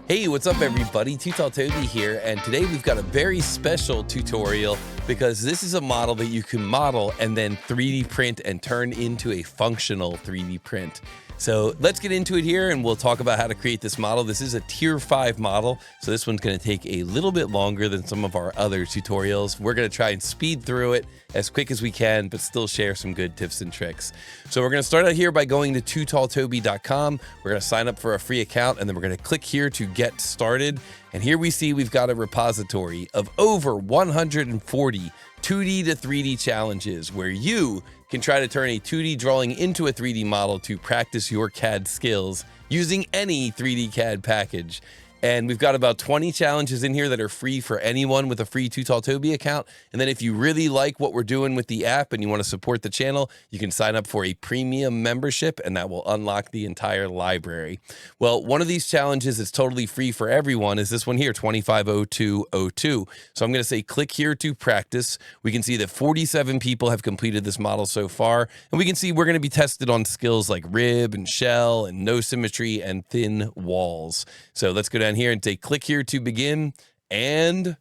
Hey, what's up everybody? tootalltoby here, and today we've got a very special tutorial because this is a model that you can model and then 3D print and turn into a functional 3D print. So let's get into it here and we'll talk about how to create this model. This is a tier 5 model, so this one's gonna take a little bit longer than some of our other tutorials. We're gonna try and speed through it as quick as we can, but still share some good tips and tricks. So we're gonna start out here by going to tootalltoby.com. We're gonna sign up for a free account and then we're gonna click here to get started. And here we see we've got a repository of over 140 2D to 3D challenges where you can try to turn a 2D drawing into a 3D model to practice your CAD skills using any 3D CAD package. And we've got about 20 challenges in here that are free for anyone with a free tootalltoby account. And then if you really like what we're doing with the app and you want to support the channel, you can sign up for a premium membership and that will unlock the entire library. Well, one of these challenges that's totally free for everyone is this one here, 250202. So I'm going to say click here to practice. We can see that 47 people have completed this model so far. And we can see we're going to be tested on skills like rib and shell and no symmetry and thin walls. So let's go down here and say click here to begin and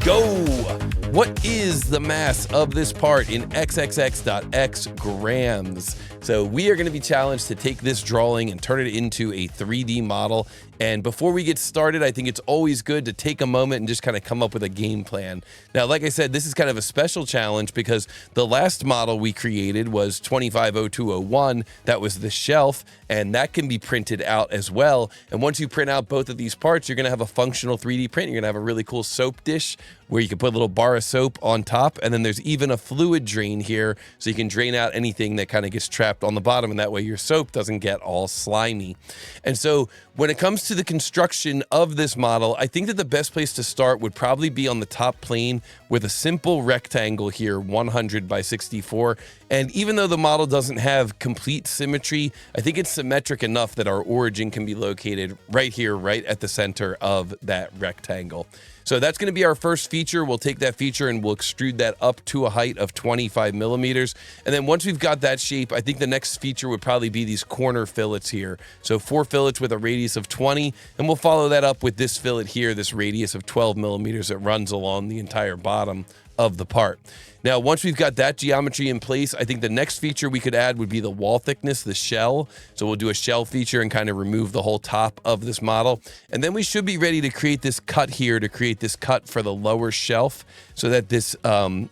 go. What is the mass of this part in xxx.x grams? So we are going to be challenged to take this drawing and turn it into a 3D model. And before we get started, I think it's always good to take a moment and just kind of come up with a game plan. Now, like I said, this is kind of a special challenge because the last model we created was 250201. That was the shelf, and that can be printed out as well. And once you print out both of these parts, you're going to have a functional 3D print. You're going to have a really cool soap dish where you can put a little bar of soap on top, and then there's even a fluid drain here so you can drain out anything that kind of gets trapped on the bottom, and that way your soap doesn't get all slimy. And so when it comes to the construction of this model, I think that the best place to start would probably be on the top plane with a simple rectangle here, 100 by 64. And even though the model doesn't have complete symmetry, I think it's symmetric enough that our origin can be located right here, right at the center of that rectangle. So that's going to be our first feature. We'll take that feature and we'll extrude that up to a height of 25 millimeters. And then once we've got that shape, I think the next feature would probably be these corner fillets here. So 4 fillets with a radius of 20, and we'll follow that up with this fillet here, this radius of 12 millimeters that runs along the entire bottom of the part. Now, once we've got that geometry in place, I think the next feature we could add would be the wall thickness, the shell. So we'll do a shell feature and kind of remove the whole top of this model. And then we should be ready to create this cut here, to create this cut for the lower shelf so that this,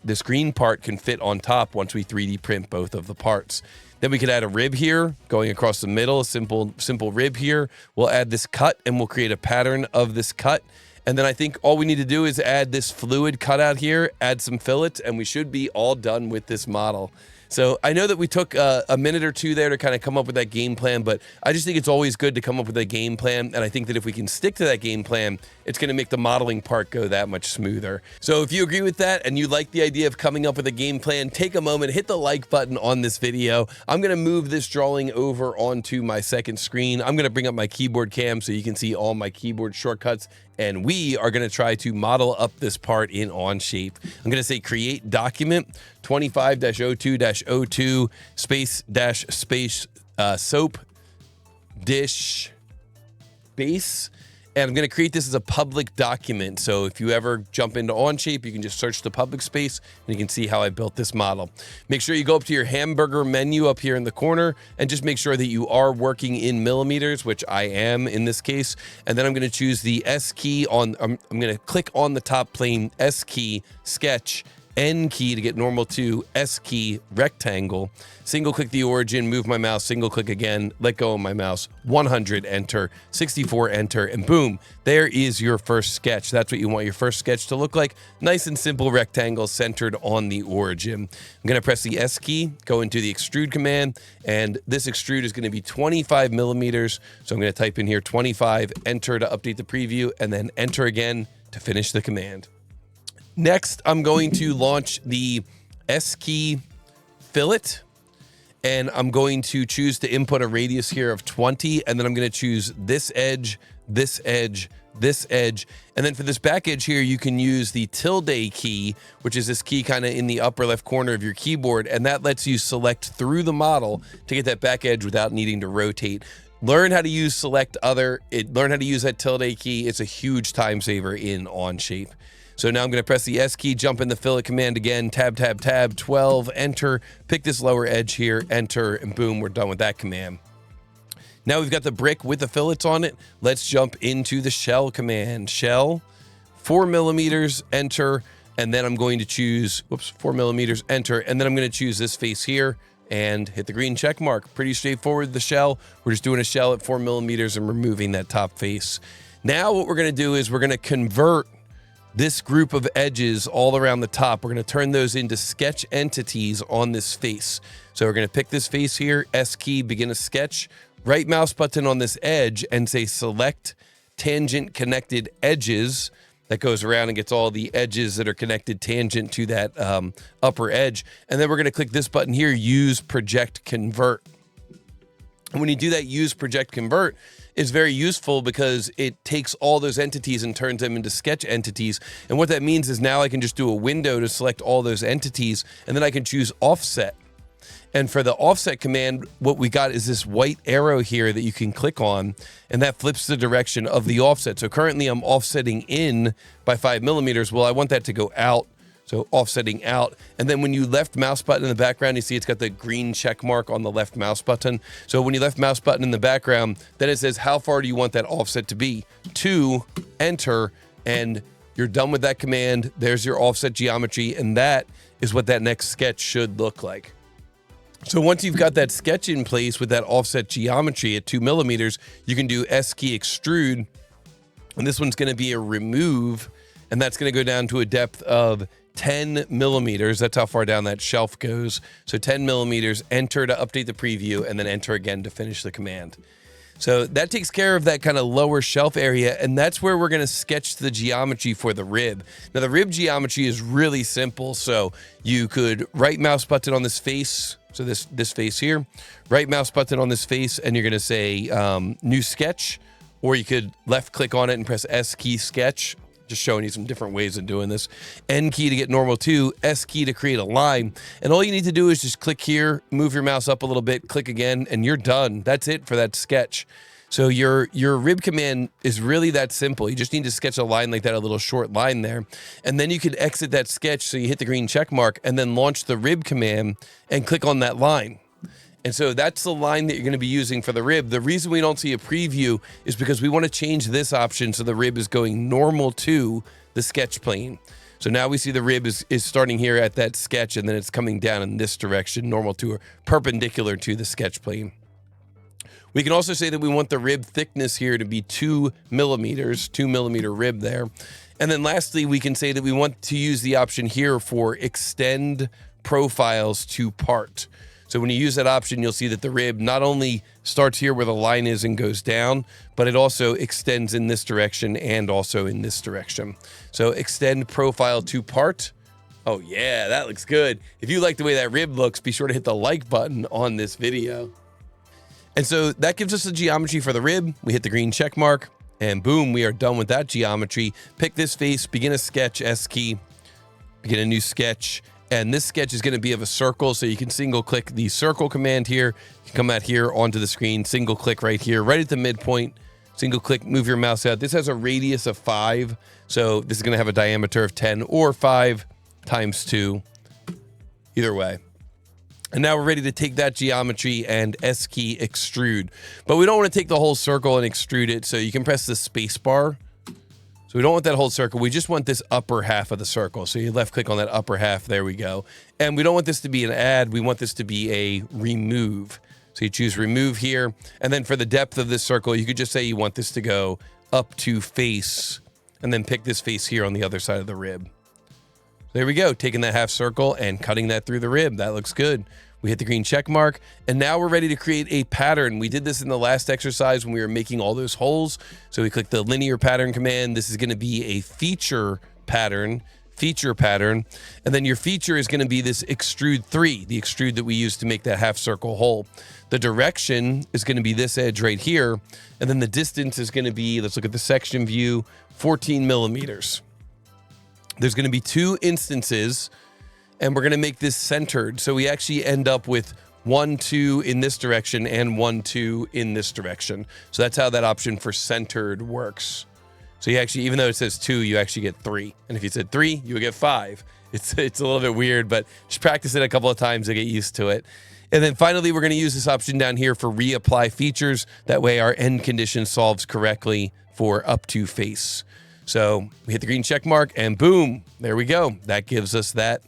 this green part can fit on top once we 3D print both of the parts. Then we could add a rib here going across the middle, a simple rib here. We'll add this cut and we'll create a pattern of this cut. And then I think all we need to do is add this fluid cutout here, add some fillets, and we should be all done with this model. So I know that we took a minute or two there to kind of come up with that game plan, but I just think it's always good to come up with a game plan. And I think that if we can stick to that game plan, it's going to make the modeling part go that much smoother. So if you agree with that and you like the idea of coming up with a game plan, take a moment, hit the like button on this video. I'm going to move this drawing over onto my second screen. I'm going to bring up my keyboard cam so you can see all my keyboard shortcuts. And we are going to try to model up this part in Onshape. I'm going to say create document 25-02-02 space soap dish base. And I'm going to create this as a public document. So if you ever jump into Onshape, you can just search the public space and you can see how I built this model. Make sure you go up to your hamburger menu up here in the corner and just make sure that you are working in millimeters, which I am in this case. And then I'm going to choose the S key on, I'm going to click on the top plane, S key, sketch, N key to get normal to, S key, rectangle, single click the origin, move my mouse, single click again, let go of my mouse, 100, enter, 64, enter, and boom, there is your first sketch. That's what you want your first sketch to look like. Nice and simple rectangle centered on the origin. I'm going to press the S key, go into the extrude command, and this extrude is going to be 25 millimeters. So I'm going to type in here 25, enter to update the preview, and then enter again to finish the command. Next, I'm going to launch the S key fillet, and I'm going to choose to input a radius here of 20, and then I'm going to choose this edge, this edge, this edge. And then for this back edge here, you can use the tilde key, which is this key kind of in the upper left corner of your keyboard. And that lets you select through the model to get that back edge without needing to rotate. learn how to use select other, learn how to use that tilde key. It's a huge time saver in Onshape. So now I'm going to press the S key, jump in the fillet command again, tab, tab, tab, 12, enter, pick this lower edge here, enter, and boom, we're done with that command. Now we've got the brick with the fillets on it. Let's jump into the shell command. Shell, 4 millimeters, enter, and then I'm going to choose, 4 millimeters, enter, and then I'm going to choose this face here and hit the green check mark. Pretty straightforward, the shell. We're just doing a shell at 4 millimeters and removing that top face. Now what we're going to do is we're going to convert this group of edges all around the top. We're going to turn those into sketch entities on this face. So we're going to pick this face here, S key, begin a sketch, right mouse button on this edge and say select tangent connected edges. That goes around and gets all the edges that are connected tangent to that upper edge. And then we're going to click this button here, use project convert. And when you do that, use project convert, is very useful because it takes all those entities and turns them into sketch entities. And what that means is now I can just do a window to select all those entities, and then I can choose offset. And for the offset command, what we got is this white arrow here that you can click on, and that flips the direction of the offset. So currently I'm offsetting in by 5 millimeters. Well, I want that to go out. So offsetting out. And then when you left mouse button in the background, you see it's got the green check mark on the left mouse button. So when you left mouse button in the background, then it says, how far do you want that offset to be? 2, enter, and you're done with that command. There's your offset geometry, and that is what that next sketch should look like. So once you've got that sketch in place with that offset geometry at 2 millimeters, you can do S key extrude, and this one's going to be a remove, and that's going to go down to a depth of 10 millimeters. That's how far down that shelf goes. So 10 millimeters, enter to update the preview, and then enter again to finish the command. So that takes care of that kind of lower shelf area, and that's where we're going to sketch the geometry for the rib. Now the rib geometry is really simple. So you could right mouse button on this face. So this face here, right mouse button on this face, and you're going to say new sketch, or you could left click on it and press S key sketch. Just showing you some different ways of doing this. N key to get normal 2, S key to create a line. And all you need to do is just click here, move your mouse up a little bit, click again, and you're done. That's it for that sketch. So your rib command is really that simple. You just need to sketch a line like that, a little short line there. And then you can exit that sketch. So you hit the green check mark and then launch the rib command and click on that line. And so that's the line that you're going to be using for the rib. The reason we don't see a preview is because we want to change this option so the rib is going normal to the sketch plane. So now we see the rib is starting here at that sketch, and then it's coming down in this direction, normal to or perpendicular to the sketch plane. We can also say that we want the rib thickness here to be 2 millimeters, 2 millimeter rib there. And then lastly, we can say that we want to use the option here for extend profiles to part. So when you use that option, you'll see that the rib not only starts here where the line is and goes down, but it also extends in this direction and also in this direction. So extend profile to part. Oh yeah, that looks good. If you like the way that rib looks, be sure to hit the like button on this video. And so that gives us the geometry for the rib. We hit the green check mark and boom, we are done with that geometry. Pick this face, begin a sketch, S key, begin a new sketch. And this sketch is going to be of a circle, so you can single click the circle command here. You can come out here onto the screen, single click right here, right at the midpoint, single click, move your mouse out. This has a radius of 5, so this is going to have a diameter of 10 or 5 times 2, either way. And now we're ready to take that geometry and S key extrude. But we don't want to take the whole circle and extrude it, so you can press the space bar. So we don't want that whole circle. We just want this upper half of the circle. So you left click on that upper half. There we go. And we don't want this to be an add. We want this to be a remove. So you choose remove here. And then for the depth of this circle, you could just say you want this to go up to face and then pick this face here on the other side of the rib. There we go. Taking that half circle and cutting that through the rib. That looks good. We hit the green check mark, and now we're ready to create a pattern. We did this in the last exercise when we were making all those holes. So we click the linear pattern command. This is going to be a feature pattern, and then your feature is going to be this extrude 3, the extrude that we used to make that half circle hole. The direction is going to be this edge right here, and then the distance is going to be, let's look at the section view, 14 millimeters. There's going to be 2 instances, and we're going to make this centered. So we actually end up with 1, 2 in this direction, and 1, 2 in this direction. So that's how that option for centered works. So you actually, even though it says 2, you actually get 3. And if you said 3, you would get 5. It's a little bit weird, but just practice it a couple of times to get used to it. And then finally, we're going to use this option down here for reapply features. That way our end condition solves correctly for up to face. So we hit the green check mark and boom, there we go. That gives us that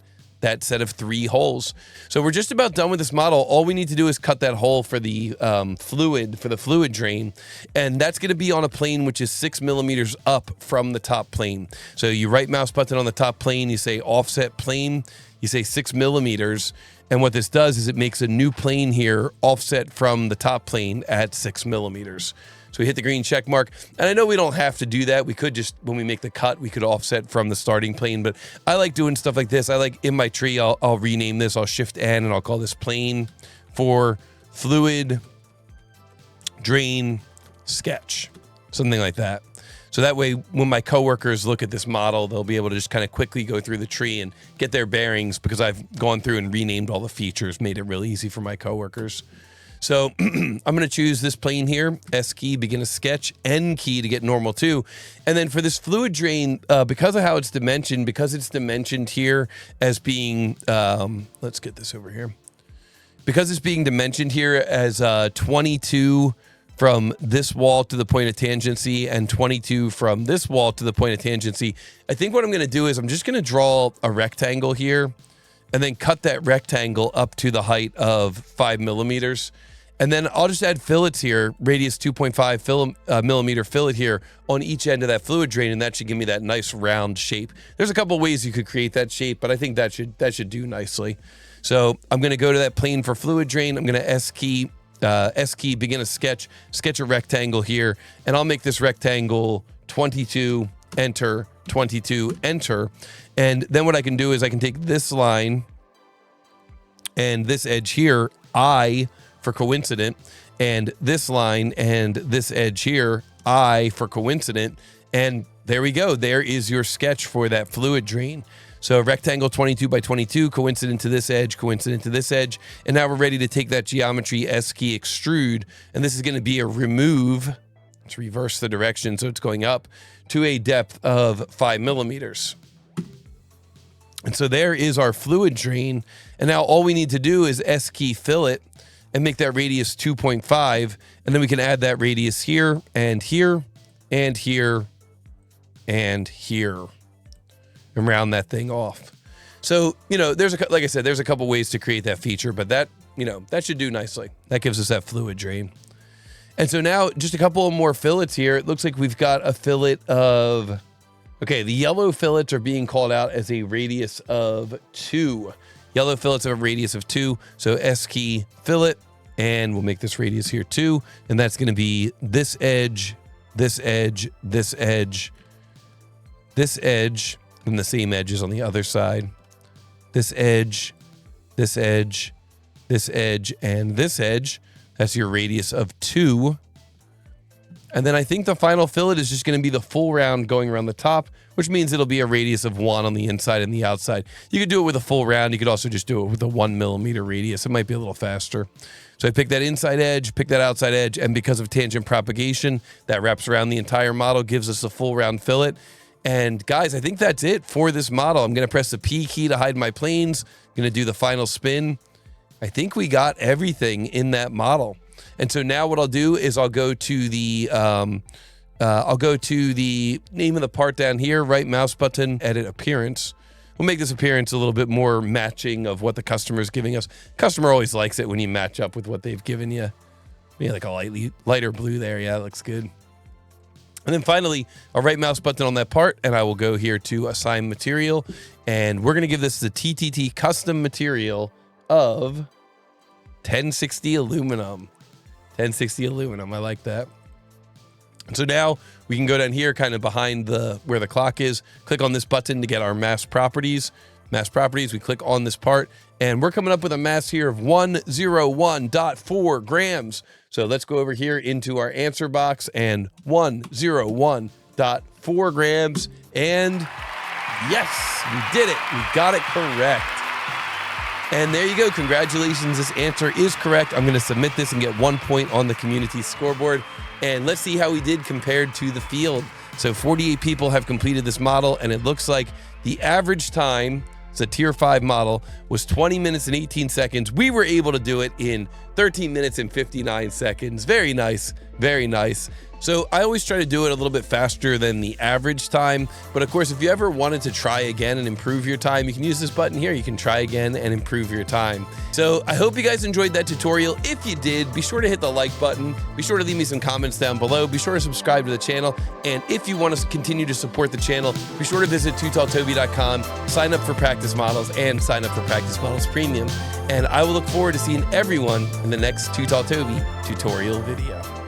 set of 3 holes. So we're just about done with this model. All we need to do is cut that hole for the fluid drain. And that's gonna be on a plane which is 6 millimeters up from the top plane. So you right mouse button on the top plane, you say offset plane, you say 6 millimeters. And what this does is it makes a new plane here offset from the top plane at 6 millimeters. So we hit the green check mark. And I know we don't have to do that. We could just, when we make the cut, we could offset from the starting plane. But I like doing stuff like this. I like in my tree, I'll rename this. I'll shift N and I'll call this plane for fluid drain sketch. Something like that. So that way, when my coworkers look at this model, they'll be able to just kind of quickly go through the tree and get their bearings because I've gone through and renamed all the features, made it really easy for my coworkers. So I'm going to choose this plane here, S key, begin a sketch, N key to get normal 2. And then for this fluid drain, because of how it's dimensioned, because it's dimensioned here as being, let's get this over here. Because it's being dimensioned here as 22 from this wall to the point of tangency and 22 from this wall to the point of tangency, I think what I'm going to do is I'm just going to draw a rectangle here and then cut that rectangle up to the height of 5 millimeters. And then I'll just add fillets here, radius 2.5 millimeter fillet here on each end of that fluid drain, and that should give me that nice round shape. There's a couple ways you could create that shape, but I think that should do nicely. So I'm going to go to that plane for fluid drain. I'm going to S key, begin a sketch a rectangle here, and I'll make this rectangle 22, enter, 22, enter. And then what I can do is I can take this line and this edge here, I for coincident, and this line and this edge here, I for coincident, and there we go. There is your sketch for that fluid drain. So rectangle 22 by 22, coincident to this edge, coincident to this edge, and now we're ready to take that geometry, S key, extrude, and this is going to be a remove. Let's reverse the direction so it's going up to a depth of 5 millimeters. And so there is our fluid drain, and now all we need to do is S key fillet and make that radius 2.5, and then we can add that radius here and here and here and here and round that thing off. So, you know, like I said, there's a couple ways to create that feature, but that, you know, that should do nicely. That gives us that fluid drain. And so now just a couple of more fillets here. It looks like we've got a fillet of, okay, the yellow fillets are being called out as a radius of 2. Yellow fillets have a radius of 2. So S key fillet, and we'll make this radius here 2. And that's going to be this edge, this edge, this edge, this edge, and the same edges on the other side. This edge, this edge, this edge, and this edge. That's your radius of 2. And then I think the final fillet is just going to be the full round going around the top, which means it'll be a radius of 1 on the inside and the outside. You could do it with a full round. You could also just do it with a 1 millimeter radius. It might be a little faster. So I pick that inside edge, pick that outside edge, and because of tangent propagation, that wraps around the entire model, gives us a full round fillet. And guys, I think that's it for this model. I'm going to press the P key to hide my planes. I'm going to do the final spin. I think we got everything in that model. And so now what I'll do is I'll go to the name of the part down here, right mouse button, edit appearance. We'll make this appearance a little bit more matching of what the customer is giving us. Customer always likes it when you match up with what they've given you. Maybe like a lighter blue there. Yeah, that looks good. And then finally, I'll right mouse button on that part, and I will go here to assign material. And we're going to give this the TTT custom material of 1060 aluminum. 1060 aluminum. I like that. And so now we can go down here kind of behind where the clock is, click on this button to get our mass properties. Mass properties, we click on this part, and we're coming up with a mass here of 101.4 grams. So let's go over here into our answer box, and 101.4 grams. And yes, we did it. We got it correct. And there you go. Congratulations. This answer is correct. I'm going to submit this and get 1 point on the community scoreboard. And let's see how we did compared to the field. So 48 people have completed this model, and it looks like the average time, it's a tier 5 model, was 20 minutes and 18 seconds. We were able to do it in 13 minutes and 59 seconds. Very nice. Very nice. So I always try to do it a little bit faster than the average time. But of course, if you ever wanted to try again and improve your time, you can use this button here. You can try again and improve your time. So I hope you guys enjoyed that tutorial. If you did, be sure to hit the like button. Be sure to leave me some comments down below. Be sure to subscribe to the channel. And if you want to continue to support the channel, be sure to visit tootalltoby.com, sign up for Practice Models, and sign up for Practice Models Premium. And I will look forward to seeing everyone in the next Too Tall Toby tutorial video.